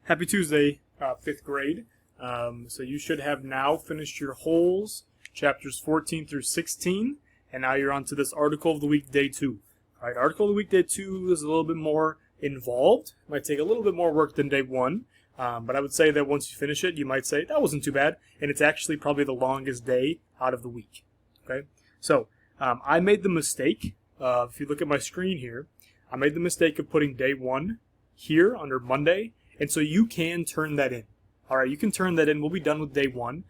Happy Tuesday, 5th grade. So you should have now finished your wholes, chapters 14 through 16, and now you're on to this Article of the Week, Day 2. All right, Article of the Week, Day 2 is a little bit more involved. Might take a little bit more work than Day 1, but I would say that once you finish it, you might say, that wasn't too bad, and it's actually probably the longest day out of the week. Okay, so I made the mistake, if you look at my screen here, I made the mistake of putting Day 1 here under Monday, and so you can turn that in. All right, you can turn that in. We'll be done with Day 1.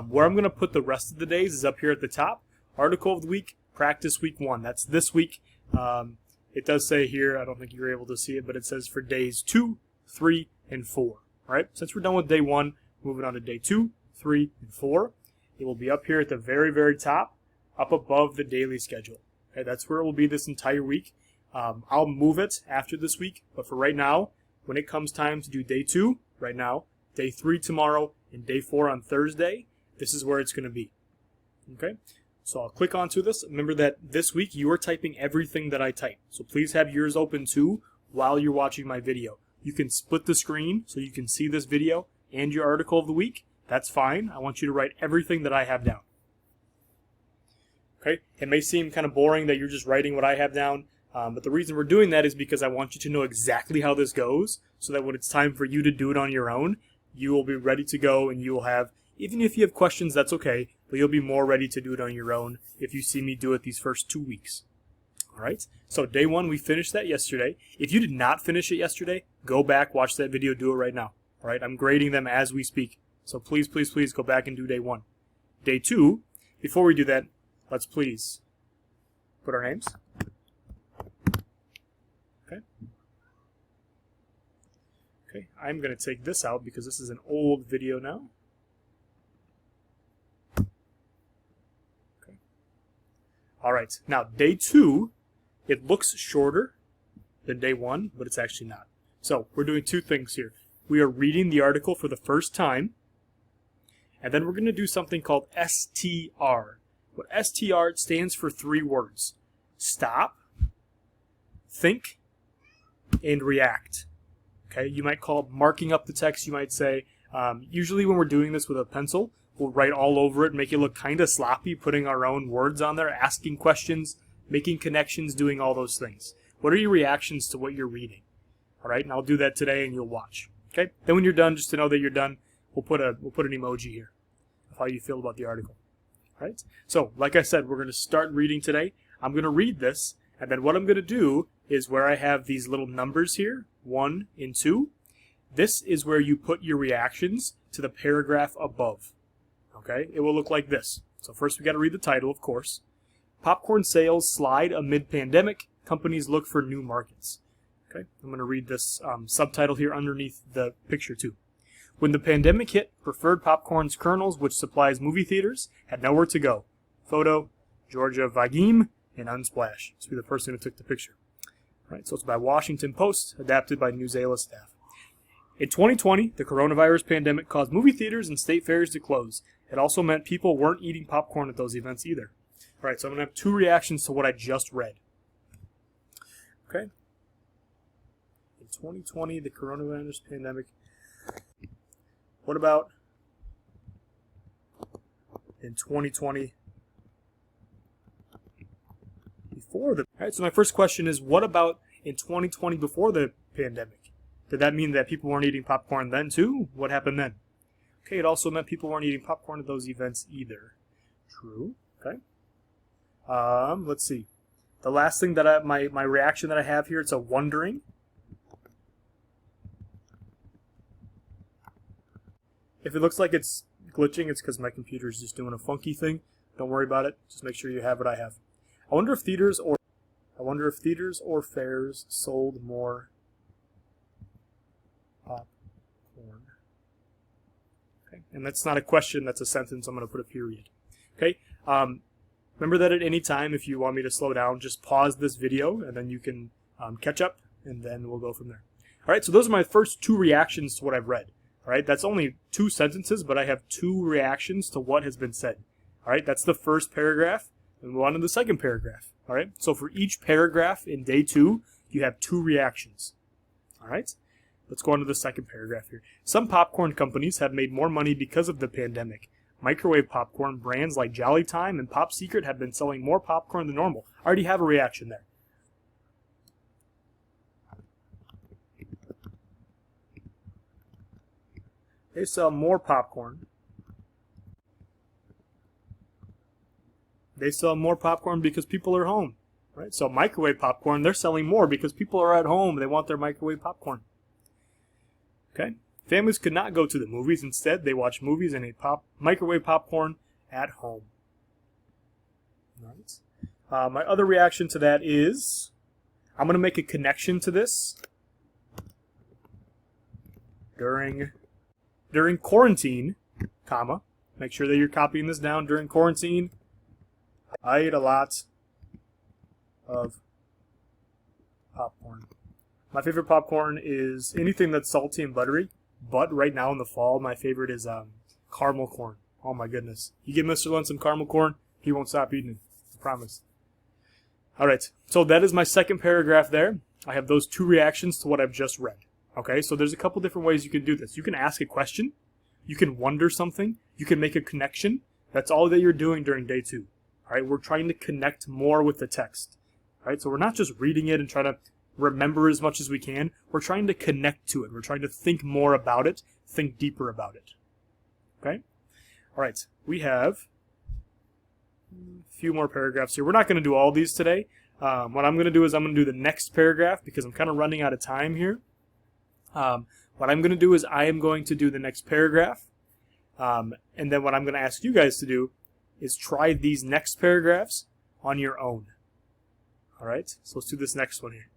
Where I'm going to put the rest of the days is up here at the top. Article of the Week, Practice Week 1. That's this week. It does say here, I don't think you're able to see it, but it says for Days 2, 3, and 4. All right, since we're done with Day 1, moving on to Day 2, 3, and 4. It will be up here at the very, very top, up above the daily schedule. Okay, that's where it will be this entire week. I'll move it after this week, but for right now, when it comes time to do Day 2, right now, Day 3 tomorrow, and Day 4 on Thursday, this is where it's going to be. Okay, so I'll click onto this. Remember that this week you are typing everything that I type, so please have yours open too while you're watching my video. You can split the screen so you can see this video and your article of the week. That's fine. I want you to write everything that I have down. Okay, it may seem kind of boring that you're just writing what I have down. But the reason we're doing that is because I want you to know exactly how this goes, so that when it's time for you to do it on your own, you will be ready to go, and you will have, even if you have questions, that's okay, but you'll be more ready to do it on your own if you see me do it these first 2 weeks. All right, so Day 1, we finished that yesterday. If you did not finish it yesterday, go back, watch that video, do it right now. All right, I'm grading them as we speak, so please, please, please go back and do Day 1. Day 2, before we do that, let's please put our names. Okay, I'm going to take this out because this is an old video now. Okay. All right, now Day 2, it looks shorter than Day 1, but it's actually not. So we're doing two things here. We are reading the article for the first time, and then we're going to do something called STR. What STR stands for 3 words: stop, think, and react. Okay, you might call it marking up the text. You might say, usually when we're doing this with a pencil, we'll write all over it, make it look kind of sloppy, putting our own words on there, asking questions, making connections, doing all those things. What are your reactions to what you're reading? All right, and I'll do that today, and you'll watch. Okay, then when you're done, just to know that you're done, we'll put an emoji here of how you feel about the article. All right, so like I said, we're going to start reading today. I'm going to read this, and then what I'm going to do is where I have these little numbers here, 1 and 2, this is where you put your reactions to the paragraph above. Okay, it will look like this. So first we got to read the title, of course. Popcorn sales slide amid pandemic. Companies look for new markets. Okay, I'm going to read this subtitle here underneath the picture too. When the pandemic hit, Preferred Popcorn's Kernels, which supplies movie theaters, had nowhere to go. Photo, Georgia Vagim, and Unsplash. This will be the person who took the picture. All right, so it's by Washington Post, adapted by Newsela staff. In 2020, the coronavirus pandemic caused movie theaters and state fairs to close. It also meant people weren't eating popcorn at those events either. All right, so I'm going to have 2 reactions to what I just read. Okay. In 2020, the coronavirus pandemic. What about in 2020? Before the... All right, so my first question is, what about in 2020 before the pandemic? Did that mean that people weren't eating popcorn then too? What happened then? Okay, it also meant people weren't eating popcorn at those events either. True. Okay. Let's see. The last thing that my reaction that I have here, it's a wondering. If it looks like it's glitching, it's because my computer is just doing a funky thing. Don't worry about it. Just make sure you have what I have. I wonder if theaters or fairs sold more popcorn. Okay, and that's not a question, that's a sentence. I'm going to put a period. Okay, remember that at any time, if you want me to slow down, just pause this video, and then you can catch up, and then we'll go from there. All right, so those are my first 2 reactions to what I've read. All right, that's only 2 sentences, but I have 2 reactions to what has been said. All right, that's the first paragraph. And move on to the second paragraph. All right, so for each paragraph in Day 2, you have 2 reactions. All right, Let's go on to the second paragraph here. Some popcorn companies have made more money because of the pandemic. Microwave popcorn brands like Jolly Time and Pop Secret have been selling more popcorn than normal. I already have a reaction there. They sell more popcorn. They sell more popcorn because people are home, right? So microwave popcorn, they're selling more because people are at home. They want their microwave popcorn. Okay? Families could not go to the movies. Instead, they watch movies and ate microwave popcorn at home. All right. My other reaction to that is, I'm going to make a connection to this. During quarantine, comma, make sure that you're copying this down. During quarantine, I ate a lot of popcorn. My favorite popcorn is anything that's salty and buttery. But right now in the fall, my favorite is caramel corn. Oh my goodness. You give Mr. Lund some caramel corn, he won't stop eating it. I promise. Alright, so that is my second paragraph there. I have those two reactions to what I've just read. Okay, so there's a couple different ways you can do this. You can ask a question. You can wonder something. You can make a connection. That's all that you're doing during day 2. Alright, we're trying to connect more with the text. Alright, so we're not just reading it and trying to remember as much as we can. We're trying to connect to it. We're trying to think more about it, think deeper about it. Okay? All right, we have a few more paragraphs here. We're not going to do all these today. What I'm going to do is I'm going to do the next paragraph because I'm kind of running out of time here. What I'm going to do is I am going to do the next paragraph. And then what I'm going to ask you guys to do is try these next paragraphs on your own. All right, so let's do this next one here.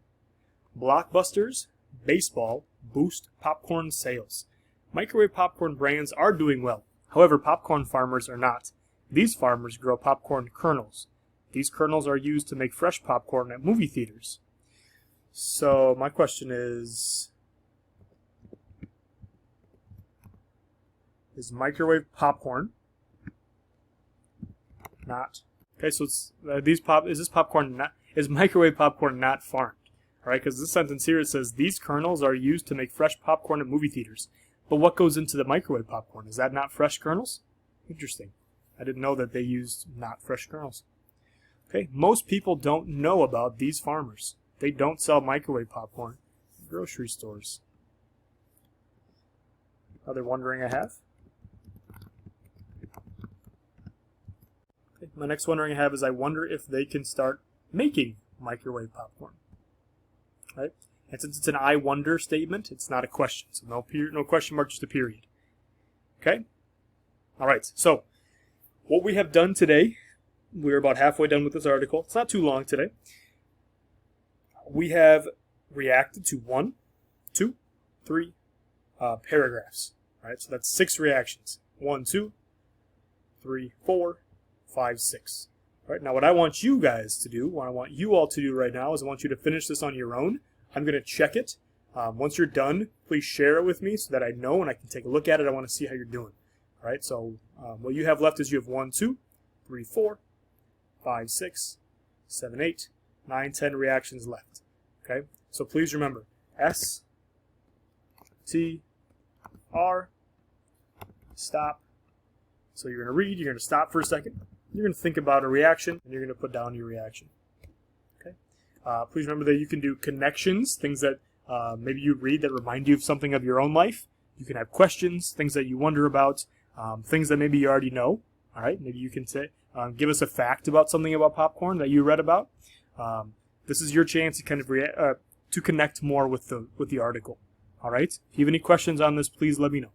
Blockbusters, baseball, boost popcorn sales. Microwave popcorn brands are doing well. However, popcorn farmers are not. These farmers grow popcorn kernels. These kernels are used to make fresh popcorn at movie theaters. So my question is microwave popcorn not? Okay, so it's is microwave popcorn not farmed? Alright, because this sentence here, it says, these kernels are used to make fresh popcorn at movie theaters. But what goes into the microwave popcorn? Is that not fresh kernels? Interesting. I didn't know that they used not fresh kernels. Okay, most people don't know about these farmers. They don't sell microwave popcorn in grocery stores. Another wondering I have. Okay, my next wondering I have is I wonder if they can start making microwave popcorn. Right? And since it's an I wonder statement, it's not a question. So no question mark, just a period. Okay? Alright, so what we have done today, we're about halfway done with this article. It's not too long today. We have reacted to 1, 2, 3 paragraphs. Alright, so that's 6 reactions. 1, 2, 3, 4, 5, 6. All right, now what I want you guys to do, what I want you all to do right now is I want you to finish this on your own. I'm going to check it. Once you're done, please share it with me so that I know and I can take a look at it. I want to see how you're doing. All right, so what you have left is you have 1, 2, 3, 4, 5, 6, 7, 8, 9, 10 reactions left. Okay, so please remember, S, T, R, stop. So you're going to read, you're going to stop for a second. You're going to think about a reaction, and you're going to put down your reaction. Okay. Please remember that you can do connections, things that maybe you read that remind you of something of your own life. You can have questions, things that you wonder about, things that maybe you already know. All right. Maybe you can say, give us a fact about something about popcorn that you read about. This is your chance to kind of to connect more with the article. All right. If you have any questions on this, please let me know.